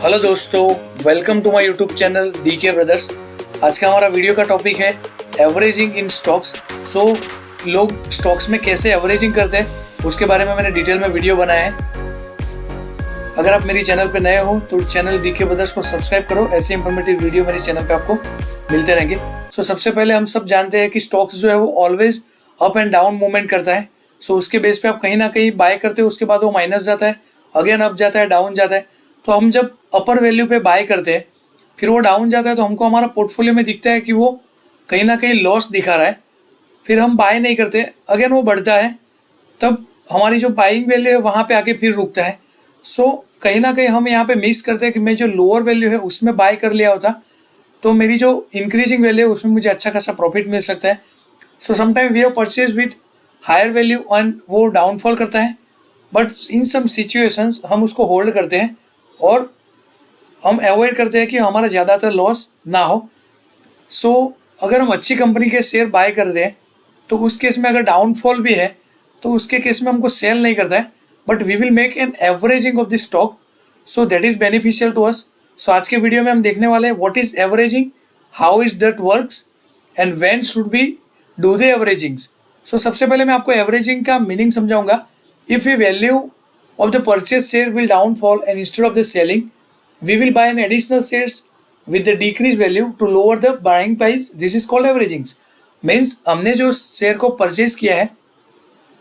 Hello दोस्तों, welcome to my YouTube channel DK brothers. आज का हमारा वीडियो का टॉपिक है एवरेजिंग इन स्टॉक्स। लोग स्टॉक्स में कैसे एवरेजिंग करते हैं उसके बारे में मैंने डिटेल में वीडियो बनाया है। अगर आप मेरी चैनल पे नए हो तो चैनल डीके ब्रदर्स को सब्सक्राइब करो। ऐसे इंफॉर्मेटिव वीडियो मेरे चैनल पे आपको मिलते रहेंगे। सबसे पहले हम सब जानते हैं कि स्टॉक्स जो है वो always up and down movement करता है। उसके बेस पे आप कहीं ना कहीं बाय करते हो, उसके बाद वो माइनस जाता है, अगेन अप जाता है, डाउन जाता है। तो हम जब अपर वैल्यू पे बाय करते हैं फिर वो डाउन जाता है तो हमको हमारा पोर्टफोलियो में दिखता है कि वो कहीं ना कहीं लॉस दिखा रहा है। फिर हम बाय नहीं करते, अगेन वो बढ़ता है, तब हमारी जो बाइंग वैल्यू है वहाँ पे आके फिर रुकता है। कहीं ना कहीं हम यहाँ पे मिस करते हैं कि मैं जो लोअर वैल्यू है उसमें बाय कर लिया होता तो मेरी जो इंक्रीजिंग वैल्यू है उसमें मुझे अच्छा खासा प्रॉफिट मिल सकता है। Sometime we have purchase with higher value and वो डाउनफॉल करता है, बट इन सम सिचुएशंस हम उसको होल्ड करते हैं और हम अवॉइड करते हैं कि हमारा ज़्यादातर लॉस ना हो। अगर हम अच्छी कंपनी के शेयर बाय कर दें तो उस केस में अगर डाउनफॉल भी है तो उसके केस में हमको सेल नहीं करता है, but we will make an averaging of the stock, so that is beneficial to us. आज के वीडियो में हम देखने वाले हैं what is averaging, how is that works and when should we do the averagings. सबसे पहले मैं आपको एवरेजिंग का मीनिंग समझाऊंगा। If we value of the purchase share will downfall and instead of the selling we will buy an additional shares with the decreased value to lower the buying price. This is called averagings. Means हमने जो share को purchase किया है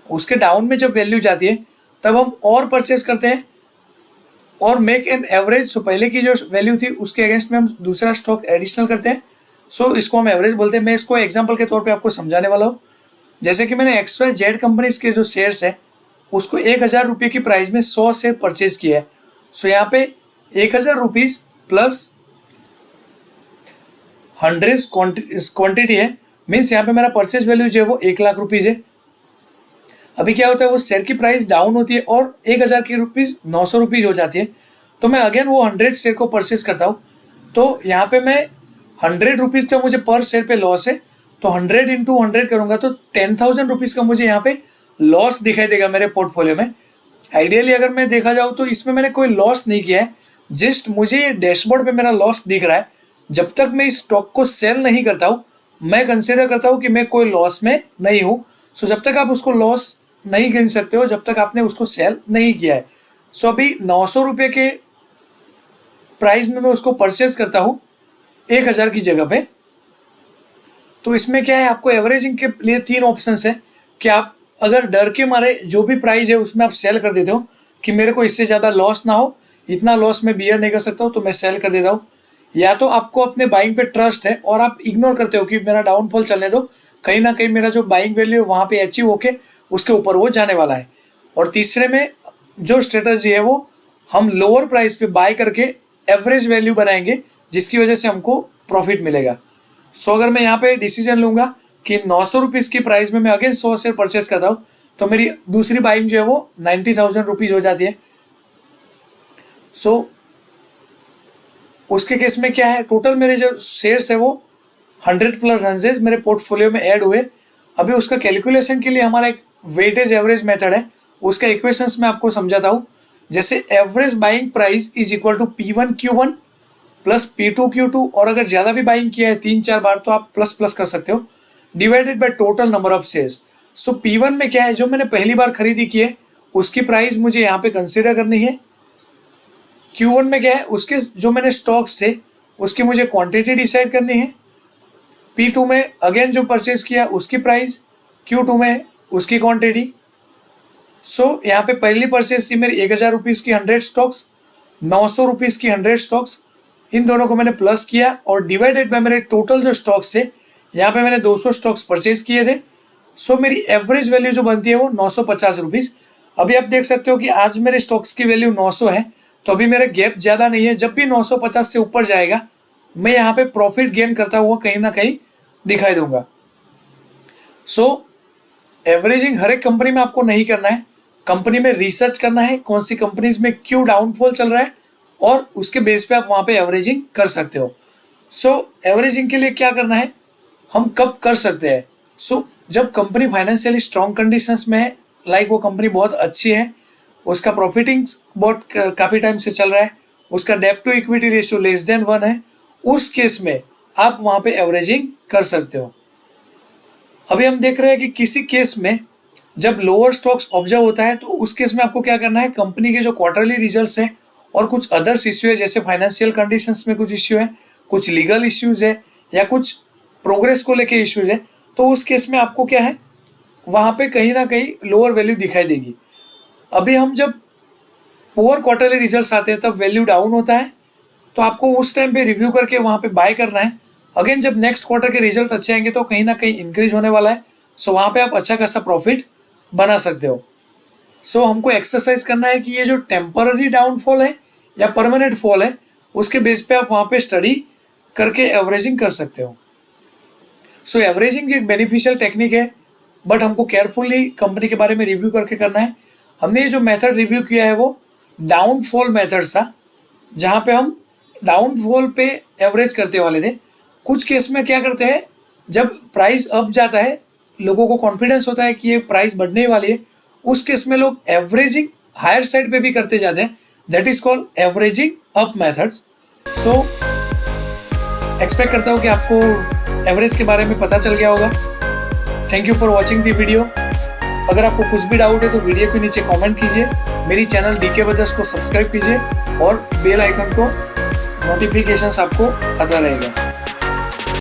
उसके down में जब value जाती है तब हम और परचेज करते हैं और मेक एन एवरेज। पहले की जो वैल्यू थी उसके अगेंस्ट में हम दूसरा स्टॉक एडिशनल करते हैं। इसको हम एवरेज बोलते हैं। मैं इसको एग्जाम्पल के तौर पर आपको समझाने वाला हूँ। जैसे कि मैंने XYZ कंपनीज के जो शेयर्स है उसको 1000 रुपये की प्राइस में 100 शेयर परचेज किया है। यहाँ पे 1000 रुपीज़ प्लस 100 क्वांटिटी है, मीन्स यहाँ पे मेरा परचेज वैल्यू जो है वो 1 लाख रुपीज़ है। अभी क्या होता है, वो शेयर की प्राइस डाउन होती है और 1000 की रुपीज़ 900 रुपीज़ हो जाती है। तो मैं अगेन वो 100 शेयर को परचेज करता हूँ। तो यहाँ पे मैं 100 रुपीज़ का मुझे पर शेयर पे लॉस है, तो 100 इंटू 100 करूँगा तो 10,000 रुपीज़ का मुझे यहाँ पे लॉस दिखाई देगा मेरे पोर्टफोलियो में। आइडियली अगर मैं देखा जाऊँ तो इसमें मैंने कोई लॉस नहीं किया है, जस्ट मुझे ये डैशबोर्ड पे मेरा लॉस दिख रहा है। जब तक मैं इस स्टॉक को सेल नहीं करता हूँ मैं कंसिडर करता हूँ कि मैं कोई लॉस में नहीं हूँ। जब तक आप उसको लॉस नहीं गिन सकते हो जब तक आपने उसको सेल नहीं किया है। अभी 900 रुपये के प्राइस में मैं उसको परचेज करता हूँ 1000 की जगह पे। तो इसमें क्या है, आपको एवरेजिंग के लिए 3 ऑप्शंस है कि आप अगर डर के मारे जो भी प्राइस है उसमें आप सेल कर देते हो कि मेरे को इससे ज़्यादा लॉस ना हो, इतना लॉस मैं बियर नहीं कर सकता हूँ तो मैं सेल कर देता हूँ। या तो आपको अपने बाइंग पे ट्रस्ट है और आप इग्नोर करते हो कि मेरा डाउनफॉल चलने दो, कहीं ना कहीं मेरा जो बाइंग वैल्यू है वहाँ पे अचीव होके उसके ऊपर वो जाने वाला है। और तीसरे में जो स्ट्रेटजी है वो हम लोअर प्राइस पे बाय करके एवरेज वैल्यू बनाएंगे जिसकी वजह से हमको प्रॉफिट मिलेगा। अगर मैं यहाँ पे डिसीजन लूँगा कि 900 रुपीज़ की प्राइस में मैं अगेन 100 शेयर परचेस करता हूँ तो मेरी दूसरी बाइंग जो है वो 90,000 रुपीज़ हो जाती है। उसके केस में क्या है, टोटल मेरे जो शेयर्स है वो 100 प्लस 100 मेरे पोर्टफोलियो में ऐड हुए। अभी उसका कैलकुलेशन के लिए हमारा एक वेटेज एवरेज मेथड है, उसका इक्वेशंस मैं आपको समझाता हूँ। जैसे average buying price is equal to P1Q1 plus P2Q2, और अगर ज़्यादा भी बाइंग किया है 3-4 बार तो आप प्लस प्लस कर सकते हो, divided by total number of shares. P1 में क्या है, जो मैंने पहली बार खरीदी की है उसकी प्राइस मुझे यहाँ पे कंसिडर करनी है। Q1 में क्या है, उसके जो मैंने स्टॉक्स थे उसकी मुझे क्वांटिटी डिसाइड करनी है। P2 में अगेन जो परचेज किया उसकी प्राइस, Q2 में उसकी क्वांटिटी। यहाँ पे पहली परचेज थी मेरी 1000 रुपीज़ की 100 स्टॉक्स, 900 रुपीज़ की 100 स्टॉक्स, इन दोनों को मैंने प्लस किया और डिवाइडेड बाय मेरे टोटल जो स्टॉक्स थे, यहाँ पे मैंने 200 स्टॉक्स परचेज किए थे। मेरी एवरेज वैल्यू जो बनती है वो 950 रुपीज़। अभी आप देख सकते हो कि आज मेरे स्टॉक्स की वैल्यू 900 है, तो अभी मेरा गैप ज़्यादा नहीं है। जब भी 950 से ऊपर जाएगा मैं यहाँ पे प्रॉफिट गेन करता हुआ कहीं ना कहीं दिखाई दूंगा। एवरेजिंग हर एक कंपनी में आपको नहीं करना है, कंपनी में रिसर्च करना है कौन सी कंपनीज में क्यों डाउनफॉल चल रहा है और उसके बेस पे आप वहाँ पे एवरेजिंग कर सकते हो। एवरेजिंग के लिए क्या करना है, हम कब कर सकते हैं, जब कंपनी फाइनेंशियली स्ट्रॉन्ग कंडीशंस में है, लाइक वो कंपनी बहुत अच्छी है, उसका प्रॉफिटिंग बहुत काफ़ी टाइम से चल रहा है, उसका डेब्ट to equity ratio less than 1 है, उस केस में आप वहां पे एवरेजिंग कर सकते हो। अभी हम देख रहे हैं कि किसी केस में जब लोअर स्टॉक्स ऑब्जर्व होता है तो उस केस में आपको क्या करना है, कंपनी के जो क्वार्टरली रिजल्ट्स हैं और कुछ अदर्स इश्यू है, जैसे फाइनेंशियल कंडीशंस में कुछ इश्यू है, कुछ लीगल इश्यूज है या कुछ प्रोग्रेस को लेके इश्यूज है, तो उस केस में आपको क्या है, वहां पे कहीं ना कहीं लोअर वैल्यू दिखाई देगी। अभी हम जब पुअर क्वार्टरली रिजल्ट्स आते हैं तब वैल्यू डाउन होता है, तो आपको उस टाइम पे रिव्यू करके वहां पे बाय करना है। अगेन जब नेक्स्ट क्वार्टर के रिजल्ट अच्छे आएंगे तो कहीं ना कहीं इंक्रीज होने वाला है, सो वहां पे आप अच्छा खासा प्रॉफिट बना सकते हो। सो हमको एक्सरसाइज करना है कि ये जो टेम्पररी डाउनफॉल है या परमानेंट फॉल है, उसके बेस पे आप वहां पे स्टडी करके एवरेजिंग कर सकते हो। सो एवरेजिंग एक बेनिफिशियल टेक्निक है, बट हमको केयरफुली कंपनी के बारे में रिव्यू करके करना है। हमने ये जो मेथड रिव्यू किया है वो डाउनफॉल मेथड था, जहाँ पे हम डाउनफॉल पे एवरेज करते वाले थे। कुछ केस में क्या करते हैं, जब प्राइस अप जाता है, लोगों को कॉन्फिडेंस होता है कि ये प्राइस बढ़ने वाली है, उस केस में लोग एवरेजिंग हायर साइड पे भी करते जाते हैं, that is called averaging up methods. So expect करता हूँ कि आपको एवरेज के बारे में पता चल गया होगा। Thank you for watching the video. अगर आपको कुछ भी डाउट है तो वीडियो के नीचे कमेंट कीजिए, मेरी चैनल डीके ब्रदर्स को सब्सक्राइब कीजिए और बेल आइकन को नोटिफिकेशंस आपको आता रहेगा।